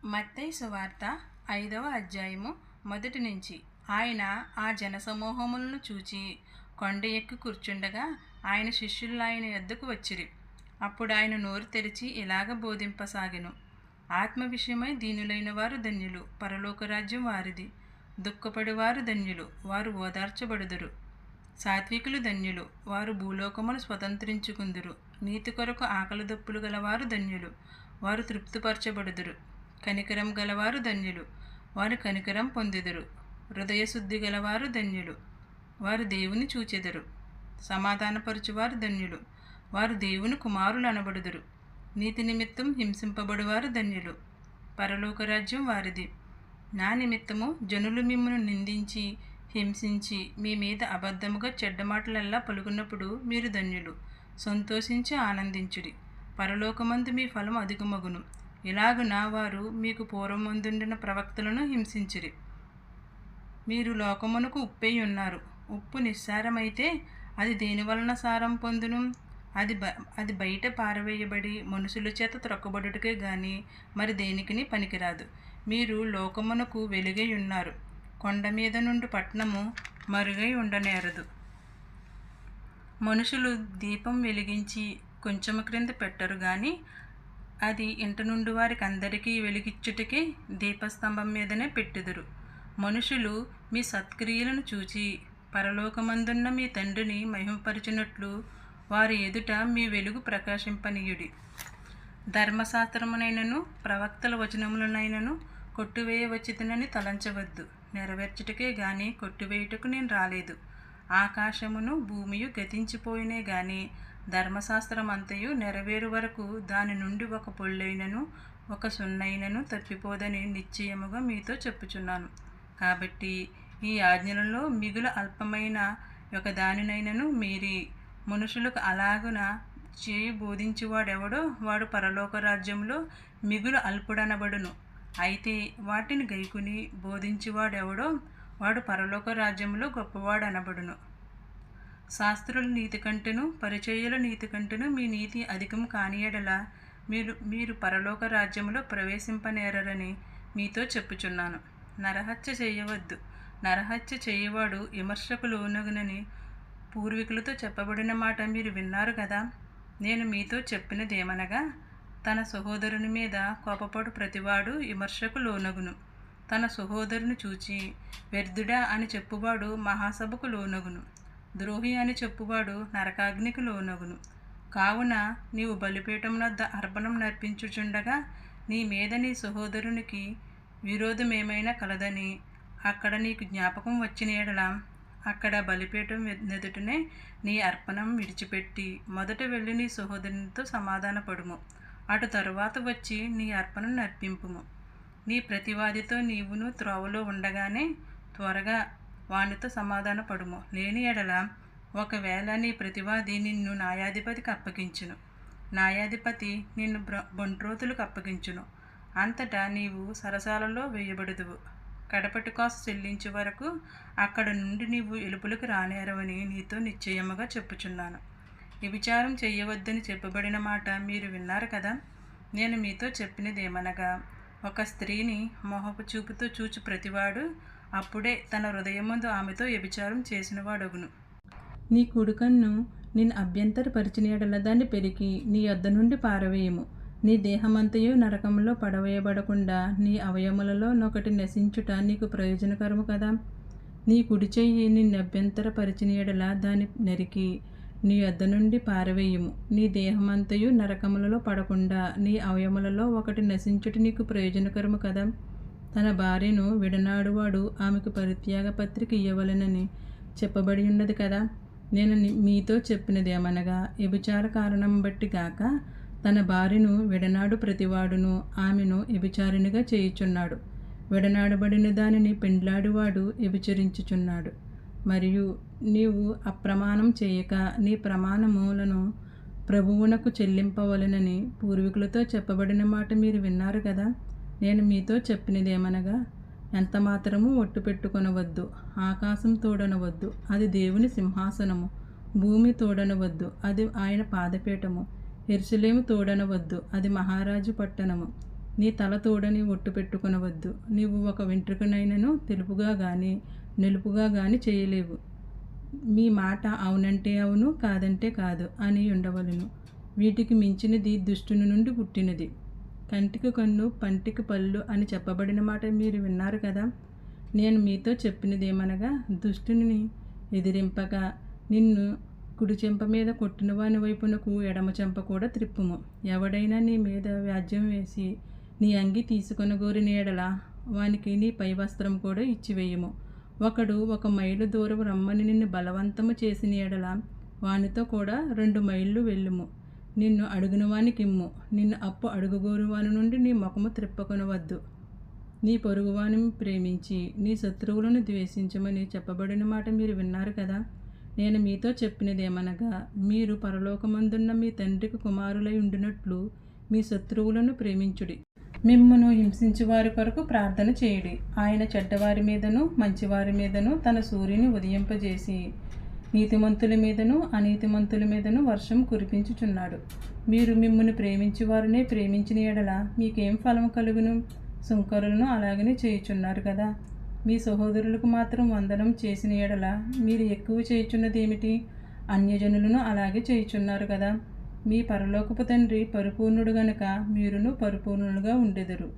మత్తయి సువార్త 5వ అధ్యాయము మొదటి నుంచి. ఆయన ఆ జనసమూహములను చూచి కొండ ఎక్కి కూర్చుండగా ఆయన శిష్యులు ఆయన యొద్దకు వచ్చిరి. అప్పుడు ఆయన నోరు తెరిచి ఇలాగ బోధింపసాగెను. ఆత్మ విషయమై దీనులైన వారు ధన్యులు, పరలోక రాజ్యం వారిది. దుఃఖపడివారు ధన్యులు, వారు ఓదార్చబడుదురు. సాత్వికులు ధన్యులు, వారు భూలోకమును స్వతంత్రించుకుందురు. నీతి కొరకు ఆకలి దప్పులు గలవారు ధన్యులు, వారు తృప్తిపరచబడుదురు. కనికరం గలవారు ధన్యులు, వారు కనికరం పొందుదురు. హృదయశుద్ధి గలవారు ధన్యులు, వారు దేవుని చూచెదరు. సమాధానపరచువారు ధన్యులు, వారు దేవుని కుమారులు అనబడుదురు. నీతి నిమిత్తం హింసింపబడువారు ధన్యులు, పరలోక రాజ్యం వారిది. నా నిమిత్తము జనులు మిమ్మును నిందించి హింసించి మీ మీద అబద్ధముగా చెడ్డమాటలెల్లా పలుకున్నప్పుడు మీరు ధన్యులు. సంతోషించి ఆనందించుడి, పరలోకమందు మీ ఫలం అధికమగును. ఇలాగున వారు మీకు పూర్వమందుండిన ప్రవక్తలను హింసించిరి. మీరు లోకమునకు ఉప్పై ఉన్నారు. ఉప్పు నిస్సారమైతే అది దేనివలన సారం పొందును? అది బయట పారవేయబడి మనుషుల చేత త్రొక్కబడుటకే గాని మరి దేనికిని పనికిరాదు. మీరు లోకమునకు వెలుగై ఉన్నారు. కొండ మీద నుండి పట్టణము మరుగై ఉండనేరదు. మనుషులు దీపం వెలిగించి కొంచెము క్రింద పెట్టరు గాని అది ఇంట నుండి వారికి అందరికీ వెలిగిచ్చుటకే దీపస్తంభం మీదనే పెట్టుదురు. మనుషులు మీ సత్క్రియలను చూచి పరలోకమందున్న మీ తండ్రిని మహిమపరిచినట్లు వారి ఎదుట మీ వెలుగు ప్రకాశింపనీయుడి. ధర్మశాస్త్రమునైనను ప్రవక్తల వచనములనైనను కొట్టివేయవచ్చితనని తలంచవద్దు. నెరవేర్చుటకే గాని కొట్టివేయుటకు నేను రాలేదు. ఆకాశమును భూమియు గతించిపోయినే గాని ధర్మశాస్త్రమంతయు నెరవేరు వరకు దాని నుండి ఒక పొల్లైనను ఒక సున్నైనను తప్పిపోదని నిశ్చయముగా మీతో చెప్పుచున్నాను. కాబట్టి ఈ ఆజ్ఞలలో మిగులు అల్పమైన ఒక దానినైనను మీరి మనుషులకు అలాగున చేయి బోధించువాడెవడో వాడు పరలోక రాజ్యంలో మిగులు అల్పుడనబడును. అయితే వాటిని గైకుని బోధించువాడెవడో వాడు పరలోక రాజ్యంలో గొప్పవాడనబడును. శాస్త్రుల నీతి కంటెను పరిచర్యల నీతి కంటెను మీ నీతి అధికం కాని యెడల మీరు పరలోక రాజ్యంలో ప్రవేశింపనేరని మీతో చెప్పుచున్నాను. నరహత్య చేయవద్దు. నరహత్య చేయవాడు విమర్శకు లోనగునని పూర్వీకులతో చెప్పబడిన మాట మీరు విన్నారు కదా. నేను మీతో చెప్పినదేమనగా, తన సహోదరుని మీద కోపపడు ప్రతివాడు విమర్శకు లోనగును. తన సహోదరుని చూచి వ్యర్థుడా అని చెప్పువాడు మహాసభకు లోనగును. ద్రోహి అని చెప్పువాడు నరకాగ్నికి లోనగును. కావున నీవు బలిపీఠమునొద్ద అర్పణం నర్పించుచుండగా నీ మీద నీ సహోదరునికి విరోధమేమైనా కలదని అక్కడ నీకు జ్ఞాపకం వచ్చిన యెడల అక్కడ బలిపీఠం నెదుటనే నీ అర్పణం విడిచిపెట్టి మొదట వెళ్ళి నీ సహోదరునితో సమాధానపడుము. అటు తరువాత వచ్చి నీ అర్పణం నర్పింపుము. నీ ప్రతివాదితో నీవును త్రోవలో ఉండగానే త్వరగా వానితో సమాధానపడుము. లేని యెడల ఒకవేళ నీ ప్రతివాది నిన్ను న్యాయాధిపతికి అప్పగించును, న్యాయాధిపతి నిన్ను బంట్రోతులకు అప్పగించును. అంతటా నీవు సరసాలలో వేయబడుదువు. కడపటి కాసు చెల్లించే వరకు అక్కడ నుండి నీవు ఎలుపులకు రానేరవని నీతో నిశ్చయముగా చెప్పుచున్నాను. వ్యభిచారం చేయవద్దని చెప్పబడిన మాట మీరు విన్నారు కదా. నేను మీతో చెప్పినదేమనగా, ఒక స్త్రీని మోహపు చూపుతో చూచు ప్రతివాడు అప్పుడే తన హృదయమందు ఆమెతో వ్యభిచారం చేసినవాడగును. నీ కుడికన్ను నిన్ను అభ్యంతరపరిచిన యెడల దాన్ని పెరికి నీ యొద్ద నుండి పారవేయము. నీ దేహమంతయు నరకంలో పడవేయబడకుండా నీ అవయములలో నొకటి నశించుట నీకు ప్రయోజనకరము కదా. నీ కుడి చెయ్యి నిన్ను అభ్యంతరపరిచిన యెడల దాన్ని నరికి నీ యొద్ద నుండి పారవేయము. నీ దేహమంతయు నరకములలో పడకుండా నీ అవయములలో ఒకటి నశించుట నీకు ప్రయోజనకరము కదా. తన భార్యను విడనాడువాడు ఆమెకు పరిత్యాగ పత్రిక ఇయ్యవలెనని చెప్పబడి ఉన్నది కదా. నేను మీతో చెప్పినదేమనగా, వ్యభిచార కారణం బట్టి గాక తన భార్యను విడనాడు ప్రతివాడును ఆమెను వ్యభిచారినిగా చేయుచున్నాడు. విడనాడబడిన దానిని పెండ్లాడువాడు వ్యభిచరించుచున్నాడు. మరియు నీవు అప్రమాణం చేయక నీ ప్రమాణములను ప్రభువునకు చెల్లింపవలెనని పూర్వీకులతో చెప్పబడిన మాట మీరు విన్నారు కదా. నేను మీతో చెప్పినదేమనగా, ఎంత మాత్రము ఒట్టు పెట్టుకొనవద్దు. ఆకాశం తోడనవద్దు, అది దేవుని సింహాసనము. భూమి తోడనవద్దు, అది ఆయన పాదపీఠము. యెరూషలేము తోడనవద్దు, అది మహారాజు పట్టణము. నీ తల తోడని ఒట్టు పెట్టుకొనవద్దు. నీవు ఒక వెంట్రుకనైనను తెలుపుగా గాని నిలుపుగా గాని చేయలేవు. మీ మాట అవునంటే అవును, కాదంటే కాదు అని ఉండవలను. వీటికి మించినది దుష్టుని నుండి పుట్టినది. కంటికి కన్ను, పంటికి పళ్ళు అని చెప్పబడిన మాట మీరు విన్నారు కదా. నేను మీతో చెప్పినదేమనగా, దుష్టుని ఎదిరింపక నిన్ను కుడి చెంప మీద కొట్టిన వాని వైపునకు ఎడమ చెంప కూడా త్రిప్పుము. ఎవడైనా నీ మీద వ్యాజ్యం వేసి నీ అంగి తీసుకొనగోరిన ఎడల వానికి నీ పై వస్త్రం కూడా ఇచ్చివేయము. ఒకడు 1 మైలు దూరం రమ్మని నిన్ను బలవంతము చేసిన ఎడల వానితో కూడా 2 మైళ్ళు వెళ్ళుము. నిన్ను అడుగున వానికిమ్ము. నిన్ను అప్పు అడుగుగోరు వాని నుండి నీ ముఖము త్రిప్పుకొనవద్దు. నీ పొరుగువాని ప్రేమించి నీ శత్రువులను ద్వేషించమని చెప్పబడిన మాట మీరు విన్నారు కదా. నేను మీతో చెప్పినదేమనగా, మీరు పరలోకమందున్న మీ తండ్రికి కుమారులై ఉండినట్లు మీ శత్రువులను ప్రేమించుడి. మిమ్మును హింసించు వారి కొరకు ప్రార్థన చేయుడి. ఆయన చెడ్డవారి మీదను మంచివారి మీదను తన సూర్యుని ఉదయింపజేసి నీతిమంతుల మీదను అనీతిమంతుల మీదను వర్షం కురిపించుచున్నాడు. మీరు మిమ్మును ప్రేమించు వారినే ప్రేమించిన ఎడల మీకేం ఫలము కలుగును? సుంకరులను అలాగనే చేయుచున్నారు కదా. మీ సహోదరులకు మాత్రం వందనం చేసిన ఎడల మీరు ఎక్కువ చేయుచున్నదేమిటి? అన్యజనులను అలాగే చేయుచున్నారు కదా. మీ పరలోకపు తండ్రి పరిపూర్ణుడు గనుక మీరును పరిపూర్ణులుగా ఉండెదరు.